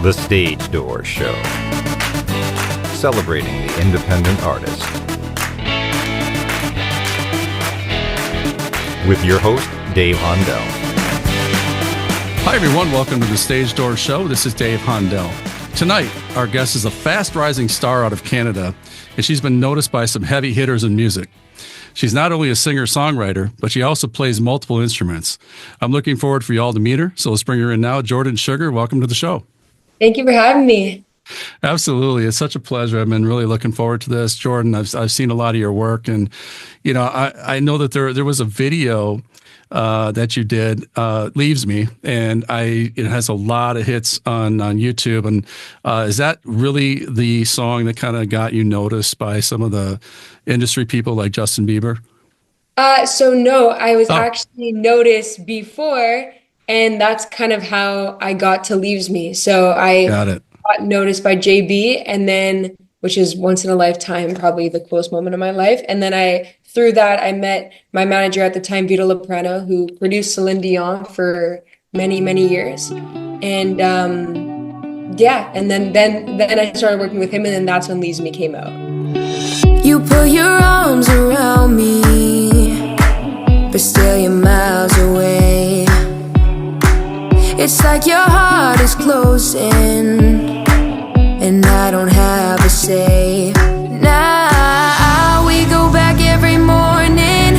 The Stage Door Show, celebrating the independent artist. With your host, Dave Hondell. Hi, everyone. Welcome to The Stage Door Show. This is Dave Hondell. Tonight, our guest is a fast-rising star out of Canada, and she's been noticed by some heavy hitters in music. She's not only a singer-songwriter, but she also plays multiple instruments. I'm looking forward for you all to meet her, so let's bring her in now. Jordyn Sugar, welcome to the show. Thank you for having me. Absolutely. It's such a pleasure. I've been really looking forward to this. Jordyn, I've seen a lot of your work, and you know, I know that there was a video that you did, Leaves Me, and it has a lot of hits on YouTube. And is that really the song that kind of got you noticed by some of the industry people like Justin Bieber? So no, I was actually noticed before, and that's kind of how I got to Leaves Me. So I got noticed by JB, and then, which is once in a lifetime, probably the coolest moment of my life. And then through that, I met my manager at the time, Vito Loprano, who produced Celine Dion for many, many years. And and then I started working with him, and then that's when Leaves Me came out. You put your arms around me, but still you're miles away. It's like your heart is closing, and I don't have a say. Now we go back every morning,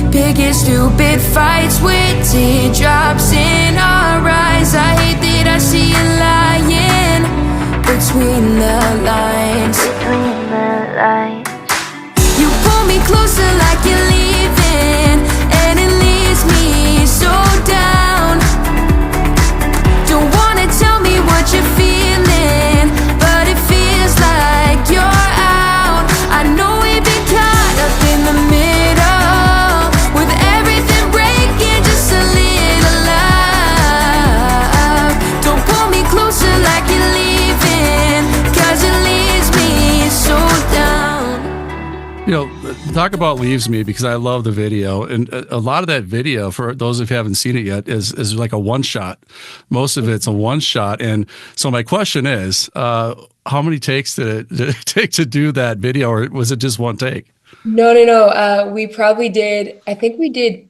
picking stupid fights with teardrops in our eyes. I hate that I see you lying between the lines. You pull me closer like you're leaving, and it leaves me so down. Don't wanna tell me what you're feeling, but it feels like you're out. I know we've been caught up in the middle, with everything breaking just a little love. Don't pull me closer like you're leaving, 'cause it leaves me so down. You know, talk about Leaves Me, because I love the video, and a lot of that video, for those of you who haven't seen it yet, is like a one shot. Most of it's a one shot. And so my question is, how many takes did it take to do that video, or was it just one take? No. We probably did, I think we did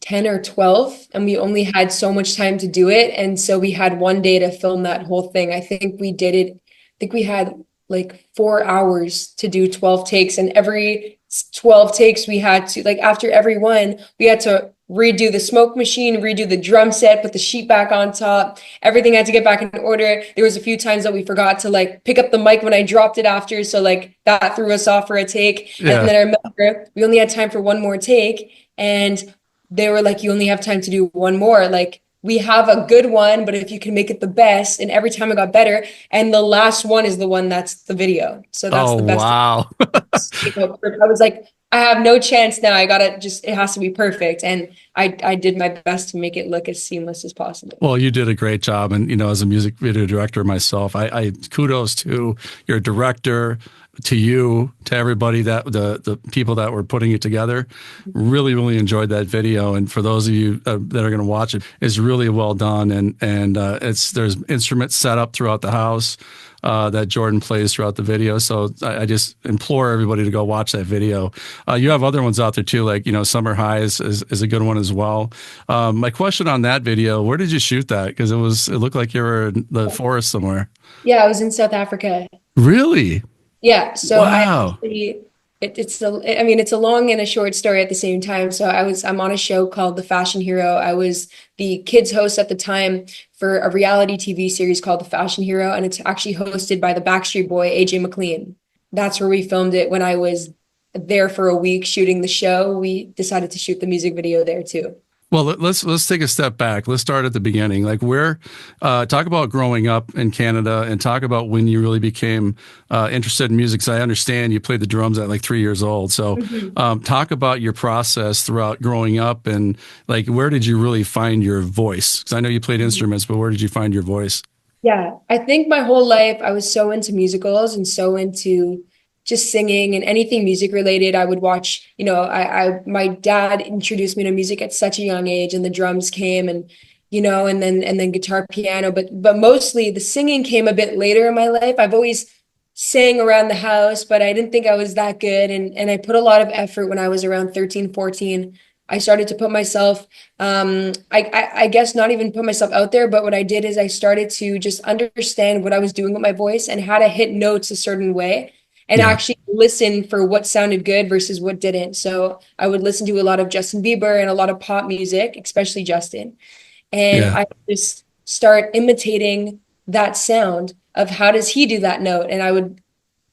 10 or 12, and we only had so much time to do it. And so we had one day to film that whole thing. I think we had like 4 hours to do 12 takes, and every 12 takes we had to, like, after every one, we had to redo the smoke machine, redo the drum set, put the sheet back on top. Everything had to get back in order. There was a few times that we forgot to like pick up the mic when I dropped it after, so like that threw us off for a take. Yeah. And then I remember we only had time for one more take, and they were like, you only have time to do one more. Like, we have a good one, but if you can make it the best, and every time it got better, and the last one is the one that's the video. So that's the best. Wow. I was like, I have no chance now. It has to be perfect. And I did my best to make it look as seamless as possible. Well, you did a great job. And, you know, as a music video director myself, I kudos to your director, to you, to everybody, that the people that were putting it together. Really, really enjoyed that video. And for those of you that are going to watch it, it's really well done. And there's instruments set up throughout the house that Jordyn plays throughout the video. So I just implore everybody to go watch that video. You have other ones out there too, like, you know, Summer High is a good one as well. My question on that video, where did you shoot that? Because it looked like you were in the forest somewhere. Yeah, I was in South Africa. Really? Yeah. So wow. it's a long and a short story at the same time. So I'm on a show called The Fashion Hero. I was the kids host at the time for a reality TV series called The Fashion Hero, and it's actually hosted by the Backstreet Boy, AJ McLean. That's where we filmed it. When I was there for a week shooting the show, we decided to shoot the music video there too. Well, let's take a step back. Let's start at the beginning. Like, talk about growing up in Canada, and talk about when you really became interested in music. So I understand you played the drums at like 3 years old. So talk about your process throughout growing up, and like, where did you really find your voice? Because I know you played instruments, but where did you find your voice? Yeah, I think my whole life I was so into musicals and so into just singing and anything music related. I would watch, my dad introduced me to music at such a young age, and the drums came, and and then guitar, piano, but mostly the singing came a bit later in my life. I've always sang around the house, but I didn't think I was that good. And I put a lot of effort when I was around 13, 14. I started to put myself, I guess not even put myself out there, but what I did is I started to just understand what I was doing with my voice and how to hit notes a certain way and actually listen for what sounded good versus what didn't. So I would listen to a lot of Justin Bieber and a lot of pop music, especially Justin. And I just start imitating that sound of how does he do that note? And I would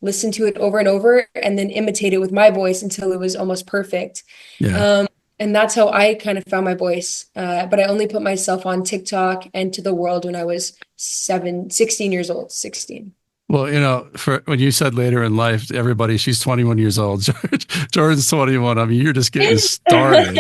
listen to it over and over and then imitate it with my voice until it was almost perfect. And that's how I kind of found my voice. But I only put myself on TikTok and to the world when I was 16 years old, 16. Well, for when you said later in life, everybody, she's 21 years old. Jordyn's 21. I mean, you're just getting started.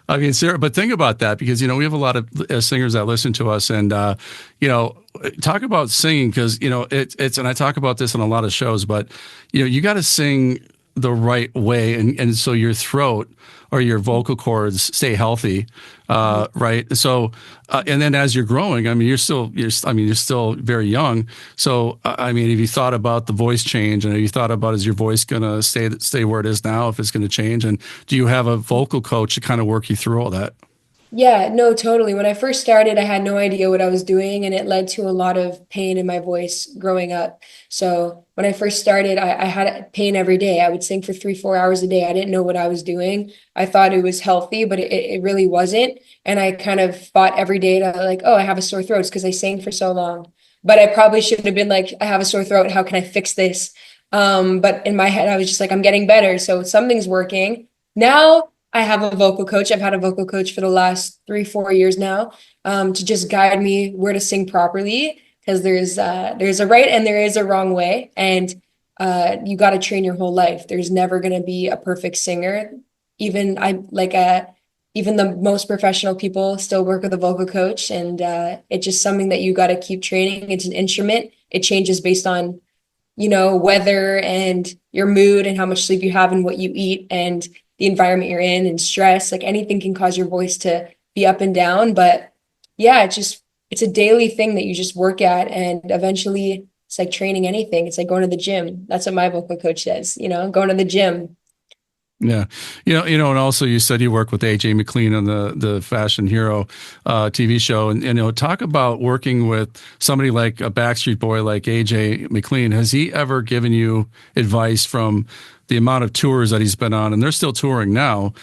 I mean, Sarah, but think about that because, we have a lot of singers that listen to us and, talk about singing because, it's, and I talk about this in a lot of shows, but, you got to sing the right way. And so your throat or your vocal cords stay healthy. Right. So, and then as you're growing, I mean, you're still very young. So, I mean, have you thought about the voice change and have you thought about, is your voice going to stay where it is now, if it's going to change? And do you have a vocal coach to kind of work you through all that? Yeah, no, totally. When I first started, I had no idea what I was doing, and it led to a lot of pain in my voice growing up. So when I first started, I had pain every day. I would sing for 3, 4 hours a day. I didn't know what I was doing. I thought it was healthy, but it really wasn't. And I kind of fought every day to like, oh, I have a sore throat because I sang for so long. But I probably should have been like, I have a sore throat. How can I fix this? But in my head, I was just like, I'm getting better. So something's working. Now I have a vocal coach. I've had a vocal coach for the last 3, 4 years now, to just guide me where to sing properly. Because there's a right and there is a wrong way. And you got to train your whole life. There's never going to be a perfect singer. Even the most professional people still work with a vocal coach. And it's just something that you got to keep training. It's an instrument. It changes based on, weather and your mood and how much sleep you have and what you eat and the environment you're in and stress. Like anything can cause your voice to be up and down. But yeah, it's a daily thing that you just work at. And eventually it's like training anything. It's like going to the gym. That's what my vocal coach says, going to the gym. Yeah. And also you said you work with AJ McLean on the Fashion Hero TV show. And, talk about working with somebody like a Backstreet Boy like AJ McLean. Has he ever given you advice from the amount of tours that he's been on? And they're still touring now,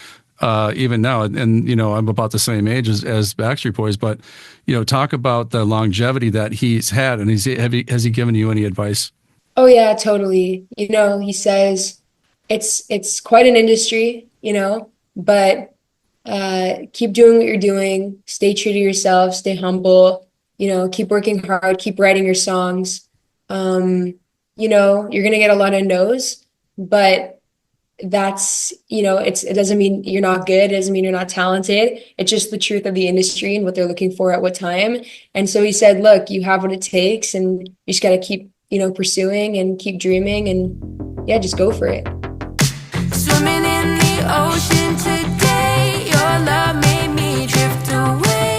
even now. And, I'm about the same age as Backstreet Boys, but, talk about the longevity that he's had. And has he given you any advice? Oh yeah, totally. He says, it's quite an industry, but keep doing what you're doing, stay true to yourself, stay humble, keep working hard, keep writing your songs. You're going to get a lot of no's, but that's, it doesn't mean you're not good. It doesn't mean you're not talented. It's just the truth of the industry and what they're looking for at what time. And so he said, look, you have what it takes and you just got to keep, pursuing and keep dreaming and yeah, just go for it. Swimming in the ocean today, your love made me drift away.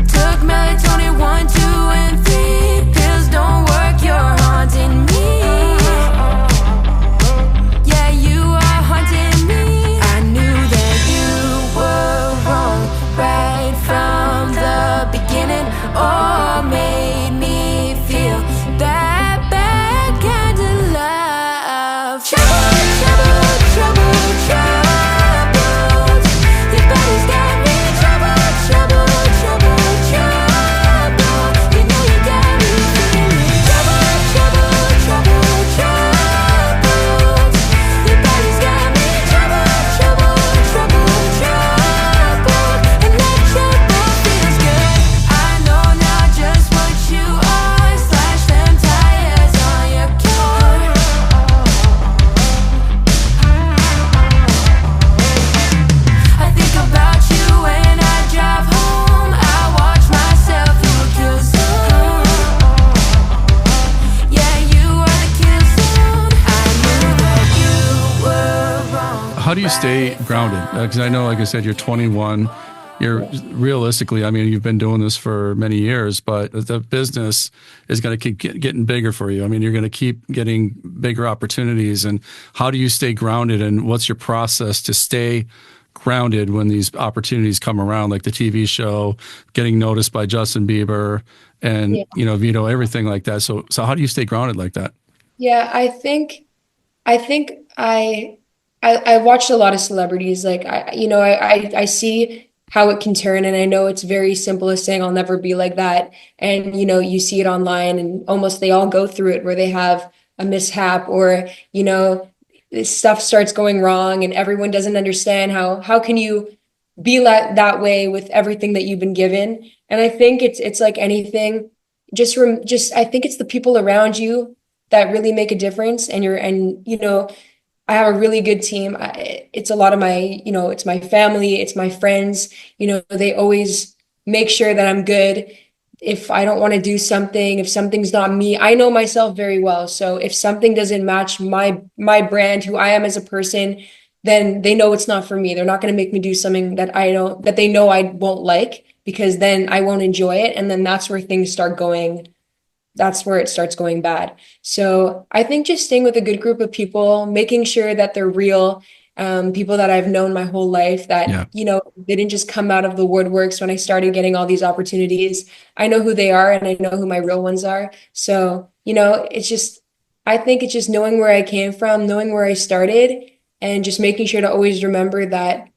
Took melatonin 1, 2, and 3. Pills don't work, you're haunting me. Yeah, you are haunting me. I knew that you were wrong right from the beginning. Oh, made me feel that bad kind of love. How do you stay grounded? Because I know, like I said, you're 21. You're realistically, I mean, you've been doing this for many years, but the business is going to keep getting bigger for you. I mean, you're going to keep getting bigger opportunities. And how do you stay grounded? And what's your process to stay grounded when these opportunities come around, like the TV show, getting noticed by Justin Bieber and, Vito, everything like that. So how do you stay grounded like that? Yeah, I think I watched a lot of celebrities. Like I see how it can turn, and I know it's very simple as saying I'll never be like that. And you see it online, and almost they all go through it where they have a mishap, or this stuff starts going wrong, and everyone doesn't understand how can you be that way with everything that you've been given. And I think it's like anything, just I think it's the people around you that really make a difference. I have a really good team. It's a lot of my, it's my family, it's my friends. They always make sure that I'm good. If I don't want to do something, if something's not me, I know myself very well. So if something doesn't match my brand, who I am as a person, then they know it's not for me. They're not going to make me do something that they know I won't like, because then I won't enjoy it. And then that's where things start going. That's where it starts going bad. So I think just staying with a good group of people, making sure that they're real, people that I've known my whole life, that, they didn't just come out of the woodworks when I started getting all these opportunities. I know who they are, and I know who my real ones are. So, I think it's just knowing where I came from, knowing where I started, and just making sure to always remember that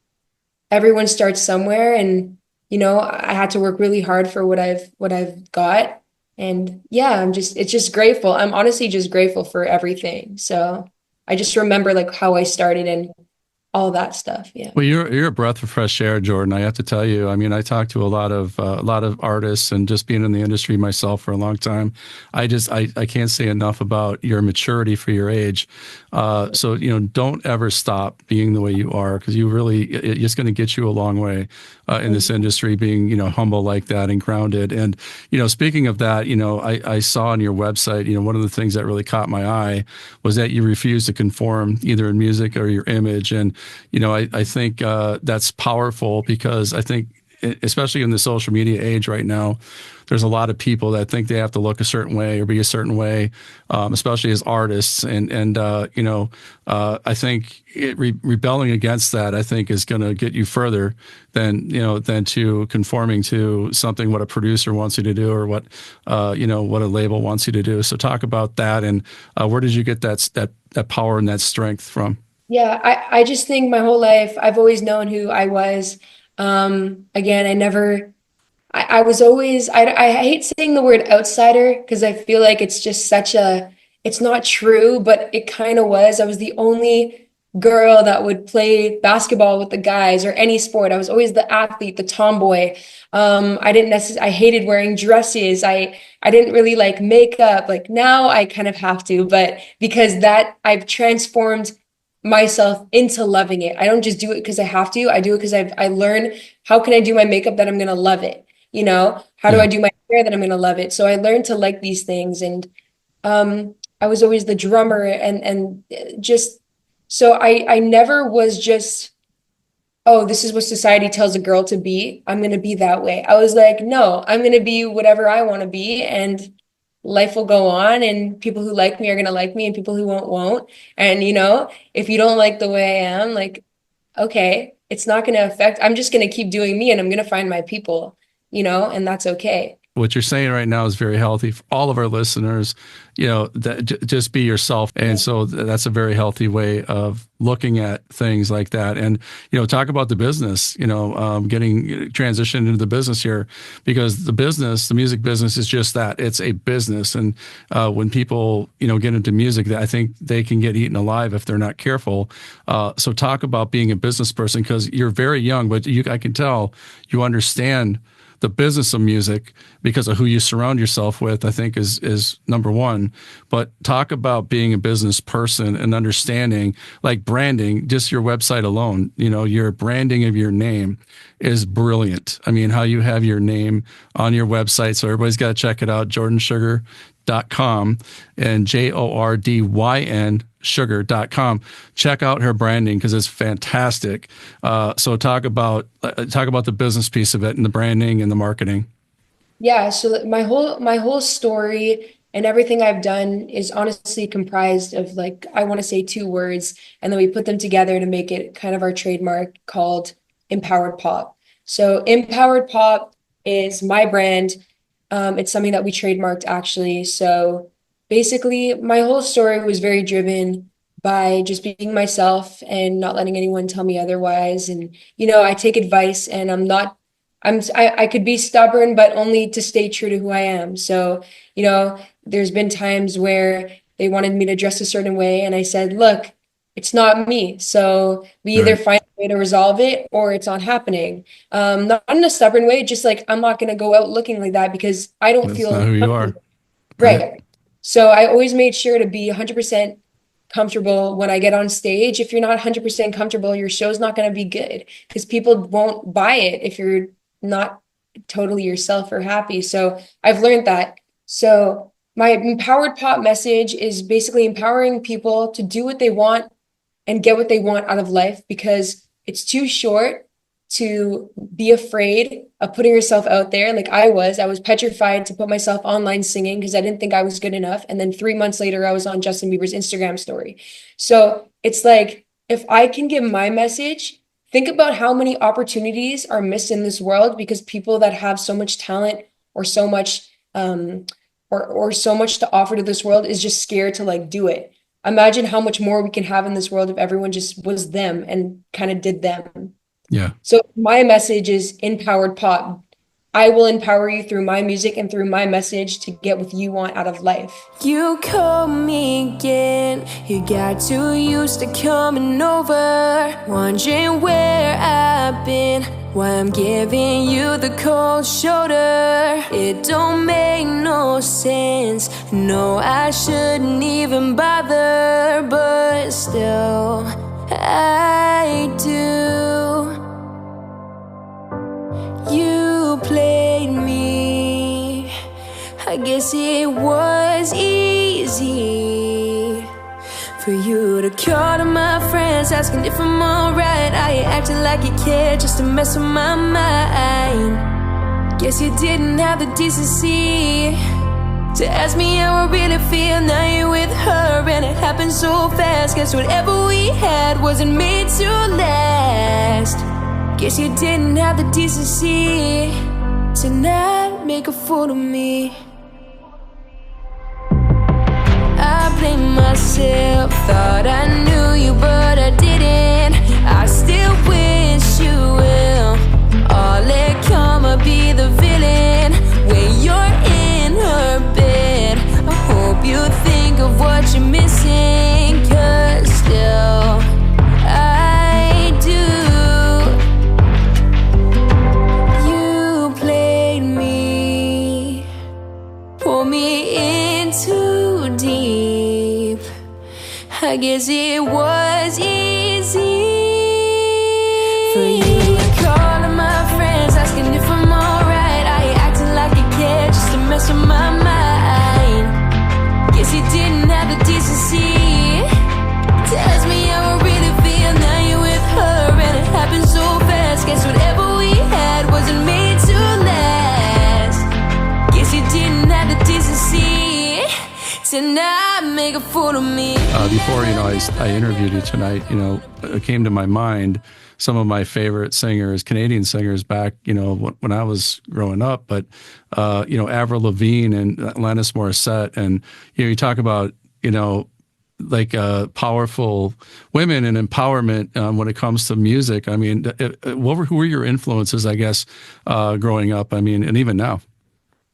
everyone starts somewhere. And, I had to work really hard for what I've got. And yeah, it's just grateful. I'm honestly just grateful for everything. So I just remember like how I started and all that stuff. Yeah. Well, you're a breath of fresh air, Jordyn. I have to tell you. I mean, I talk to a lot of artists, and just being in the industry myself for a long time, I can't say enough about your maturity for your age. So don't ever stop being the way you are, because it's going to get you a long way in this industry. Being humble like that and grounded. And speaking of that, I saw on your website, one of the things that really caught my eye was that you refuse to conform either in music or your image. And I think that's powerful, because I think, especially in the social media age right now, there's a lot of people that think they have to look a certain way or be a certain way, especially as artists. And I think rebelling against that, I think, is going to get you further than to conforming to something what a producer wants you to do, or what what a label wants you to do. So talk about that, and where did you get that power and that strength from? Yeah, I just think my whole life I've always known who I was. Again, I was always, I hate saying the word outsider, because I feel like it's just it's not true, but it kind of was. I was the only girl that would play basketball with the guys, or any sport. I was always the athlete, the tomboy. I hated wearing dresses. I didn't really like makeup. Like now I kind of have to, but because I've transformed myself into loving it. I don't just do it because I have to. I do it because I learned, how can I do my makeup that I'm going to love it? How do I do my hair that I'm going to love it? So I learned to like these things. And I was always the drummer, and just, so I never was just, oh, this is what society tells a girl to be, I'm going to be that way. I was like, no, I'm going to be whatever I want to be, and life will go on, and people who like me are going to like me, and people who won't. And, if you don't like the way I am, like, okay, it's not going to affect, I'm just going to keep doing me, and I'm going to find my people, and that's okay. What you're saying right now is very healthy for all of our listeners. Just be yourself. And so that's a very healthy way of looking at things like that. And, talk about the business, getting transitioned into the business here, because the music business is just that. It's a business. And when people, get into music, I think they can get eaten alive if they're not careful. So talk about being a business person, because you're very young, but I can tell you understand the business of music because of who you surround yourself with, I think is number one. But talk about being a business person and understanding, like branding, just your website alone, your branding of your name is brilliant. I mean, how you have your name on your website. So everybody's got to check it out, JordynSugar.com, and JORDYN JordynSugar.com. Check out her branding because it's fantastic. So talk about the business piece of it and the branding and the marketing. Yeah, so my whole story and everything I've done is honestly comprised of, like, I want to say two words, and then we put them together to make it kind of our trademark, called Empowered Pop. So Empowered Pop is my brand. It's something that we trademarked, actually. So basically, my whole story was very driven by just being myself and not letting anyone tell me otherwise. And, I take advice, and I could be stubborn, but only to stay true to who I am. So, there's been times where they wanted me to dress a certain way, and I said, look, it's not me. So we either Right. find a way to resolve it, or it's not happening. Not in a stubborn way, just like, I'm not going to go out looking like that because I don't That's not feel who you are. comfortable. Right. So I always made sure to be 100% comfortable when I get on stage. If you're not 100% comfortable, your show's not going to be good because people won't buy it if you're not totally yourself or happy. So I've learned that. So my Empowered Pop message is basically empowering people to do what they want and get what they want out of life, because it's too short to be afraid of putting yourself out there. Like I was petrified to put myself online singing because I didn't think I was good enough. And then 3 months later, I was on Justin Bieber's Instagram story. So it's like, if I can give my message, think about how many opportunities are missed in this world because people that have so much talent or so much or so much to offer to this world is just scared to, like, do it. Imagine how much more we can have in this world if everyone just was them and kind of did them. Yeah. So my message is Empowered Pop. I will empower you through my music and through my message to get what you want out of life. You call me again. You got too used to coming over, wondering where I've been, why I'm giving you the cold shoulder. It don't make no sense. No, I shouldn't even bother, but still I do. You played me. I guess it was easy for you to call to my friends asking if I'm alright. I acted like you cared just to mess with my mind. Guess you didn't have the decency to ask me how I really feel. Now you're with her and it happened so fast. Guess whatever we had wasn't made to last. Guess you didn't have the decency to not make a fool of me. I blame myself, thought I knew you but I didn't. I still wish you will. All let karma be the villain when you're in her bed. I hope you think of what you're missing, 'cause still I do. You played me, pull me in too deep. I guess it was easy for you to call to my friends asking if I'm alright. I acted like you cared just to mess with my mind. Guess you didn't have the decency to ask me how I really feel. Now you're with her and it happened so fast. Guess whatever we had wasn't made to last. Guess you didn't have the decency to not make a fool of me. Before, I interviewed you tonight, it came to my mind some of my favorite singers, Canadian singers back, when I was growing up, but, Avril Lavigne and Alanis Morissette. And, you talk about, powerful women and empowerment when it comes to music. I mean, who were your influences, I guess, growing up? I mean, and even now.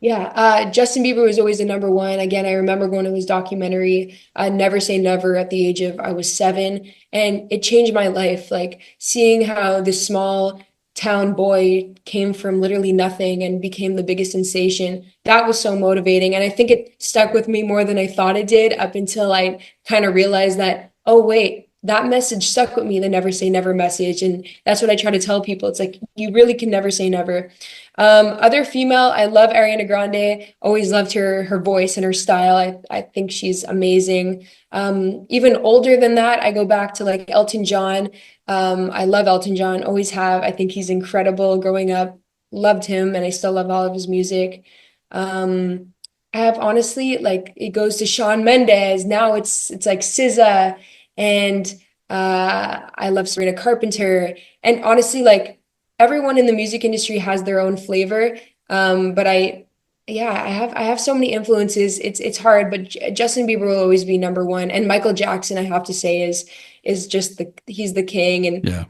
Yeah, Justin Bieber was always the number one. Again, I remember going to his documentary, Never Say Never, at the age of, I was 7, and it changed my life. Like, seeing how this small town boy came from literally nothing and became the biggest sensation. That was so motivating. And I think it stuck with me more than I thought it did, up until I kind of realized that, oh, wait, that message stuck with me, the never say never message. And that's what I try to tell people. It's like, you really can never say never. Other female, I love Ariana Grande. Always loved her voice and her style. I think she's amazing. Even older than that, I go back to like Elton John. I love Elton John, always have. I think he's incredible. Growing up, loved him, and I still love all of his music. I have honestly, like, it goes to Shawn Mendes. Now it's like SZA, and I love Sabrina Carpenter. And honestly, like, everyone in the music industry has their own flavor. But I have so many influences. It's hard, but Justin Bieber will always be number one, and Michael Jackson, I have to say, is just he's the king, and Yeah.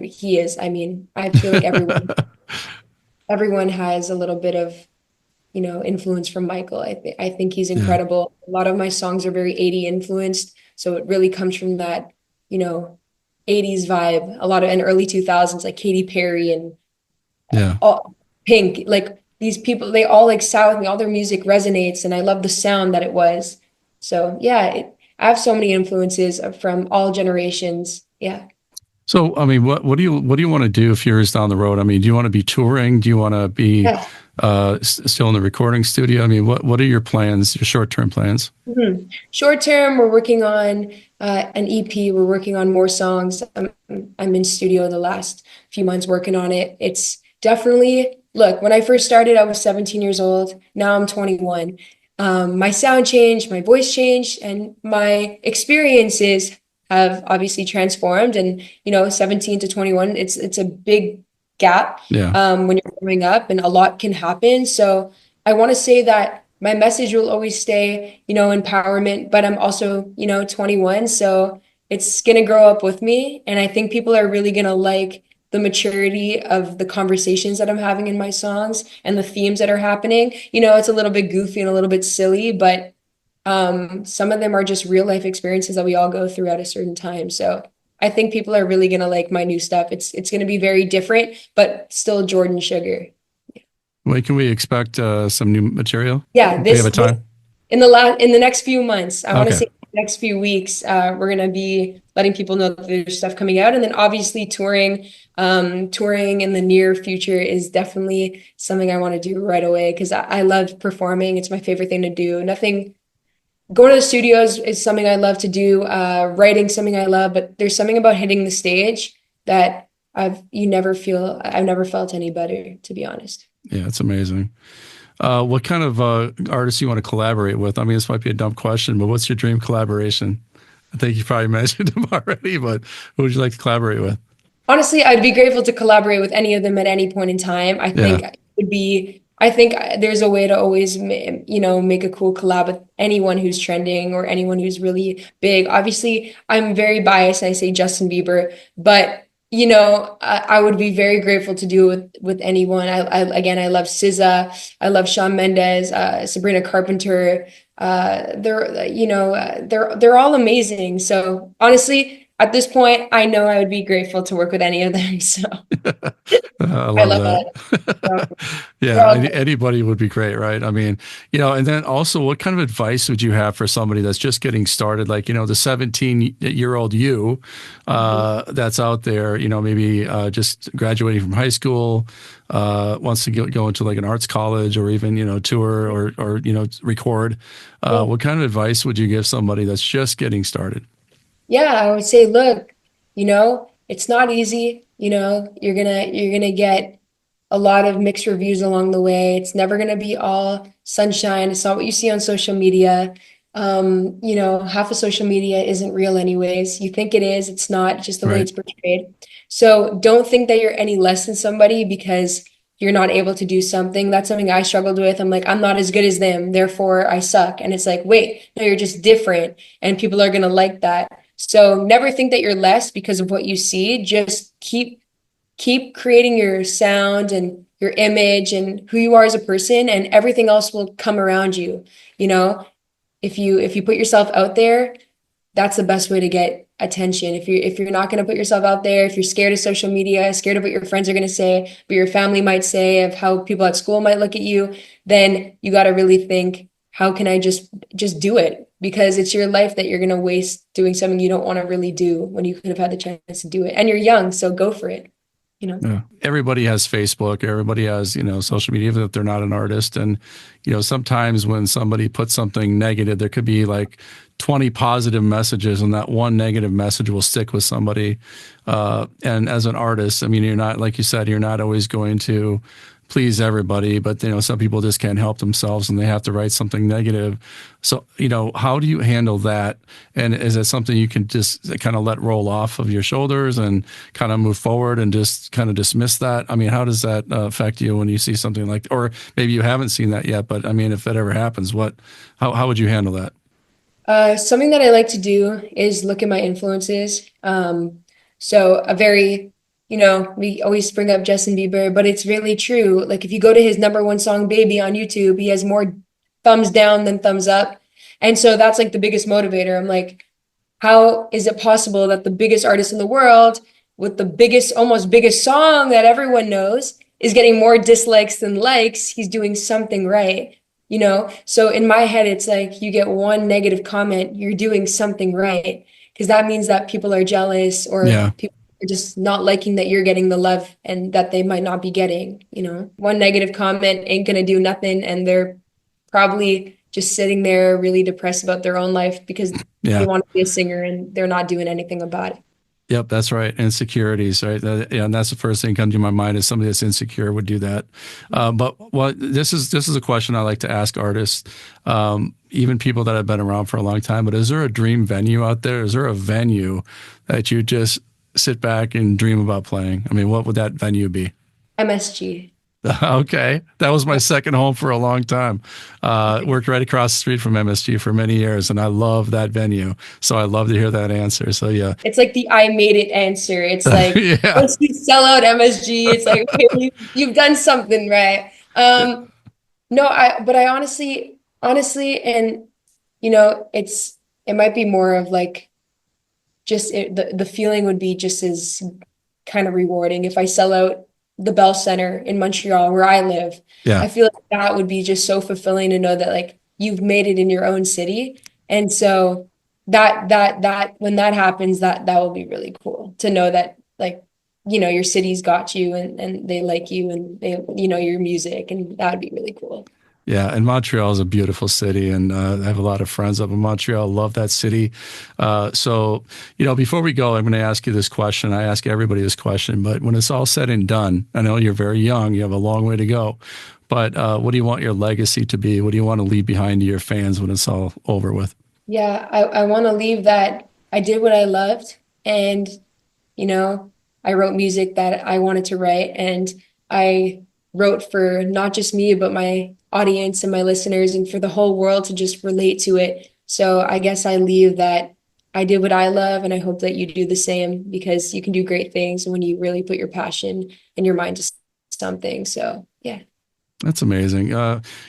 he is. I mean, I feel like everyone has a little bit of, influence from Michael. I think he's Yeah. incredible. A lot of my songs are very 80 influenced, so it really comes from that, 80s vibe. A lot of in early 2000s, like Katy Perry and Yeah. all Pink, like these people, they all like sat with me. All their music resonates, and I love the sound that it was. So yeah, I have so many influences from all generations. Yeah. So, I mean, what do you want to do a few years down the road? I mean, do you want to be touring? Do you want to be Yeah. still in the recording studio? I mean, what are your plans, your short-term plans? Short term, we're working on an EP. We're working on more songs. I'm in studio the last few months working on it. It's definitely, look, when I first started, I was 17 years old. Now I'm 21. My sound changed, my voice changed, and my experiences have obviously transformed. And 17 to 21, it's a big gap Yeah. when you're growing up, and a lot can happen. So I want to say that my message will always stay, empowerment, but I'm also, 21. So it's going to grow up with me. And I think people are really going to like the maturity of the conversations that I'm having in my songs and the themes that are happening. It's a little bit goofy and a little bit silly, but some of them are just real life experiences that we all go through at a certain time. So I think people are really going to like my new stuff. It's going to be very different, but still Jordyn Sugar. When can we expect some new material? Yeah, Do you have a time? in the next few months. I want to Okay. say the next few weeks, we're gonna be letting people know that there's stuff coming out, and then obviously touring. Touring in the near future is definitely something I want to do right away, because I love performing. It's my favorite thing to do. Going to the studios is something I love to do. Writing something I love, but there's something about hitting the stage that I've never felt any better, to be honest. Yeah, it's amazing. What kind of artists you want to collaborate with? I mean, this might be a dumb question, but what's your dream collaboration? I think you probably mentioned them already, but who would you like to collaborate with? Honestly, I'd be grateful to collaborate with any of them at any point in time. I think there's a way to always, make a cool collab with anyone who's trending or anyone who's really big. Obviously, I'm very biased. I say Justin Bieber, but I would be very grateful to do it with anyone. I love SZA. I love Shawn Mendes, Sabrina Carpenter. They're all amazing. So honestly, at this point, I know I would be grateful to work with any of them. So I love that. that. Yeah, They're all anybody would be great, right? I mean, and then also, what kind of advice would you have for somebody that's just getting started, like, the 17-year-old you that's out there, maybe just graduating from high school, wants to go into like an arts college, or even, tour or record. What kind of advice would you give somebody that's just getting started? Yeah, I would say, look, it's not easy. You're gonna get a lot of mixed reviews along the way. It's never gonna be all sunshine. It's not what you see on social media. Half of social media isn't real anyways. You think it is, it's not. It's just the way Right. it's portrayed. So don't think that you're any less than somebody because you're not able to do something. That's something I struggled with. I'm like, I'm not as good as them, therefore I suck. And it's like, wait, no, you're just different, and people are gonna like that. So never think that you're less because of what you see. Just keep creating your sound and your image and who you are as a person, and everything else will come around you. If you put yourself out there, that's the best way to get attention. If you're not going to put yourself out there, if you're scared of social media, scared of what your friends are going to say, but your family might say, of how people at school might look at you, then you got to really think, how can I just do it? Because it's your life that you're going to waste doing something you don't want to really do when you could have had the chance to do it. And you're young, so go for it. You know? Yeah. Everybody has Facebook. Everybody has, social media, even if they're not an artist. And, sometimes when somebody puts something negative, there could be like 20 positive messages, and that one negative message will stick with somebody. And as an artist, I mean, you're not, like you said, you're not always going to please everybody, but some people just can't help themselves and they have to write something negative. So, how do you handle that? And is it something you can just kind of let roll off of your shoulders and kind of move forward and just kind of dismiss that? I mean, how does that affect you when you see something like, or maybe you haven't seen that yet, but I mean, if that ever happens, how would you handle that? Something that I like to do is look at my influences. So a very, we always bring up Justin Bieber, but it's really true. Like if you go to his #1 song, Baby, on YouTube, he has more thumbs down than thumbs up. And so that's like the biggest motivator. I'm like, how is it possible that the biggest artist in the world with the almost biggest song that everyone knows is getting more dislikes than likes? He's doing something right. So in my head, it's like you get one negative comment, you're doing something right. Because that means that people are jealous or people are just not liking that you're getting the love and that they might not be getting. One negative comment ain't going to do nothing. And they're probably just sitting there really depressed about their own life because they want to be a singer and they're not doing anything about it. Yep, that's right. Insecurities, right? And that's the first thing that comes to my mind is somebody that's insecure would do that. But this is a question I like to ask artists, even people that have been around for a long time. But is there a dream venue out there? Is there a venue that you just sit back and dream about playing? I mean, what would that venue be? MSG. Okay. That was my second home for a long time. Worked right across the street from MSG for many years, and I love that venue. So I love to hear that answer. So yeah. It's like the I made it answer. It's like, once you sell out MSG, it's like, okay, you've done something right. No, but I honestly, and it might be more of like, just the feeling would be just as kind of rewarding if I sell out the Bell Center in Montreal where I live. I feel like that would be just so fulfilling to know that like you've made it in your own city. And so that when that happens, that will be really cool to know that like, your city's got you and they like you and they, your music, and that would be really cool. Yeah, and Montreal is a beautiful city, and I have a lot of friends up in Montreal. Love that city. So, before we go, I'm going to ask you this question. I ask everybody this question, but when it's all said and done, I know you're very young. You have a long way to go. But what do you want your legacy to be? What do you want to leave behind to your fans when it's all over with? Yeah, I want to leave that I did what I loved, and, I wrote music that I wanted to write, and I wrote for not just me, but my audience and my listeners and for the whole world to just relate to it. So I guess I leave that I did what I love, and I hope that you do the same, because you can do great things when you really put your passion and your mind to something. So yeah. That's amazing.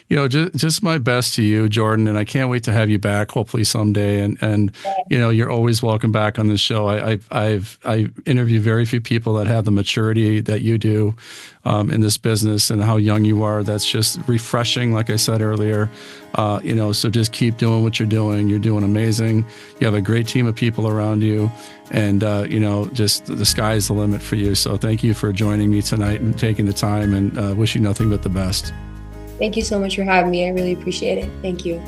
Just my best to you, Jordyn, and I can't wait to have you back, hopefully someday. And you're always welcome back on this show. I interview very few people that have the maturity that you do in this business, and how young you are. That's just refreshing, like I said earlier. So just keep doing what you're doing. You're doing amazing. You have a great team of people around you, and just the sky's the limit for you. So thank you for joining me tonight and taking the time, and wish you nothing but the best. Thank you so much for having me. I really appreciate it. Thank you.